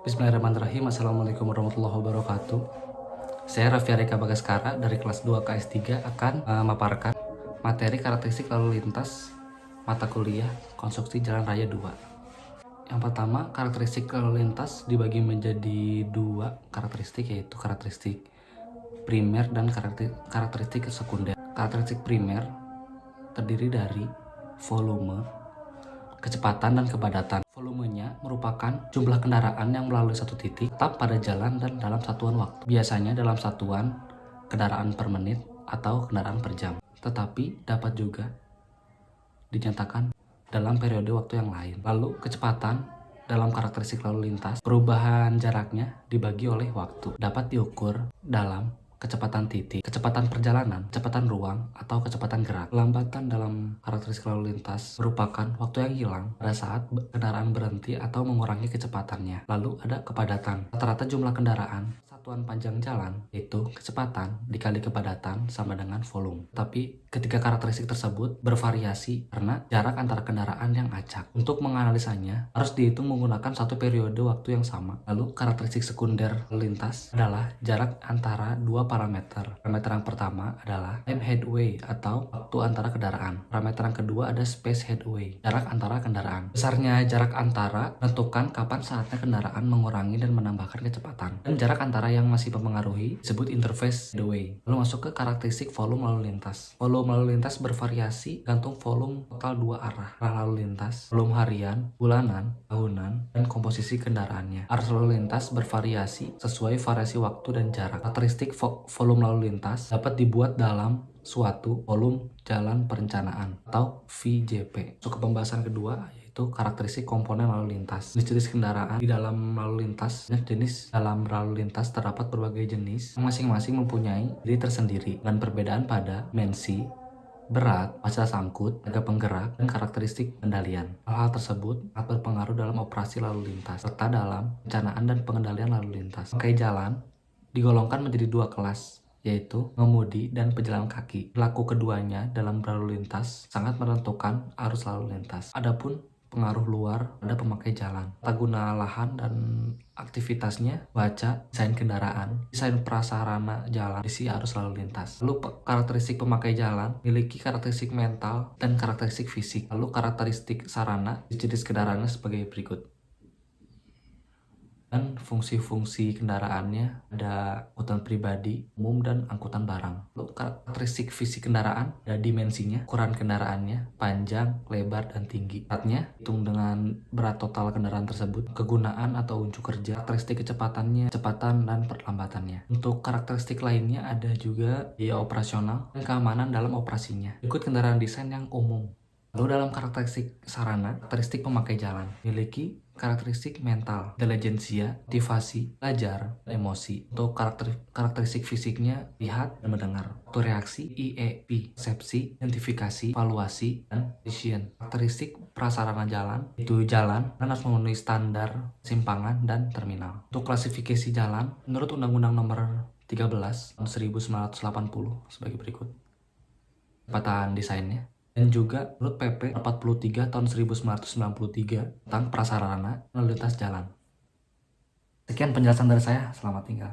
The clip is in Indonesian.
Bismillahirrahmanirrahim. Assalamualaikum warahmatullahi wabarakatuh. Saya Raffi Arika Bagaskara dari kelas 2 KS3 akan memaparkan materi karakteristik lalu lintas mata kuliah konstruksi jalan raya 2. Yang pertama, karakteristik lalu lintas dibagi menjadi dua karakteristik, yaitu karakteristik primer dan karakteristik sekunder. Karakteristik primer terdiri dari volume, kecepatan, dan kepadatan. Volumenya merupakan jumlah kendaraan yang melalui satu titik tetap pada jalan dan dalam satuan waktu. Biasanya dalam satuan kendaraan per menit atau kendaraan per jam. Tetapi dapat juga dinyatakan dalam periode waktu yang lain. Lalu kecepatan dalam karakteristik lalu lintas, perubahan jaraknya dibagi oleh waktu. Dapat diukur dalam kecepatan titik, kecepatan perjalanan, kecepatan ruang, atau kecepatan gerak. Kelambatan dalam karakteristik lalu lintas merupakan waktu yang hilang pada saat kendaraan berhenti atau mengurangi kecepatannya. Lalu ada kepadatan. Rata-rata jumlah kendaraan satuan panjang jalan, yaitu kecepatan dikali kepadatan sama dengan volume. Tapi ketika karakteristik tersebut bervariasi karena jarak antara kendaraan yang acak. Untuk menganalisanya harus dihitung menggunakan satu periode waktu yang sama. Lalu karakteristik sekunder lintas adalah jarak antara dua parameter. Parameter yang pertama adalah time headway atau waktu antara kendaraan. Parameter yang kedua ada space headway, jarak antara kendaraan. Besarnya jarak antara menentukan kapan saatnya kendaraan mengurangi dan menambahkan kecepatan. Dan jarak antara yang masih mempengaruhi disebut interface headway. Lalu masuk ke karakteristik volume lalu lintas. Volume lalu lintas bervariasi gantung volume total dua arah lalu lintas, volume harian, bulanan, tahunan, dan komposisi kendaraannya. Arus lalu lintas bervariasi sesuai variasi waktu dan jarak. Karakteristik volume lalu lintas dapat dibuat dalam suatu volume jalan perencanaan atau VJP. Masuk ke pembahasan kedua, yaitu karakteristik komponen lalu lintas. Jenis-jenis kendaraan di dalam lalu lintas. Jenis dalam lalu lintas terdapat berbagai jenis, masing-masing mempunyai diri tersendiri dan perbedaan pada dimensi, berat, massa sangkut, tenaga penggerak, dan karakteristik kendalian. Hal-hal tersebut sangat berpengaruh dalam operasi lalu lintas serta dalam perencanaan dan pengendalian lalu lintas. Bangkai jalan digolongkan menjadi dua kelas, yaitu pengemudi dan pejalan kaki. Perilaku keduanya dalam lalu lintas sangat menentukan arus lalu lintas. Adapun pengaruh luar pada pemakai jalan, tata guna lahan dan aktivitasnya, baca, desain kendaraan, desain prasarana jalan, isi arus lalu lintas. Lalu karakteristik pemakai jalan memiliki karakteristik mental dan karakteristik fisik. Lalu karakteristik sarana jenis kendaraannya sebagai berikut. Dan fungsi-fungsi kendaraannya ada angkutan pribadi, umum, dan angkutan barang. Lalu karakteristik fisik kendaraan ada dimensinya, ukuran kendaraannya, panjang, lebar, dan tinggi. Beratnya hitung dengan berat total kendaraan tersebut, kegunaan atau unjuk kerja, karakteristik kecepatannya, kecepatan, dan perlambatannya. Untuk karakteristik lainnya ada juga biaya operasional dan keamanan dalam operasinya. Berikut kendaraan desain yang umum. Lalu dalam karakteristik sarana, karakteristik pemakai jalan memiliki karakteristik mental, intelijensia, motivasi, belajar, dan emosi. Untuk karakteristik fisiknya, lihat dan mendengar. Untuk reaksi, IEP, persepsi, identifikasi, evaluasi, dan decision. Karakteristik prasarana jalan, itu jalan dan harus memenuhi standar simpangan dan terminal. Untuk klasifikasi jalan, menurut Undang-Undang Nomor 13 tahun 1980 sebagai berikut. Kecepatan desainnya. Dan juga menurut PP 43 tahun 1993 tentang prasarana lalu lintas jalan. Sekian penjelasan dari saya, selamat tinggal.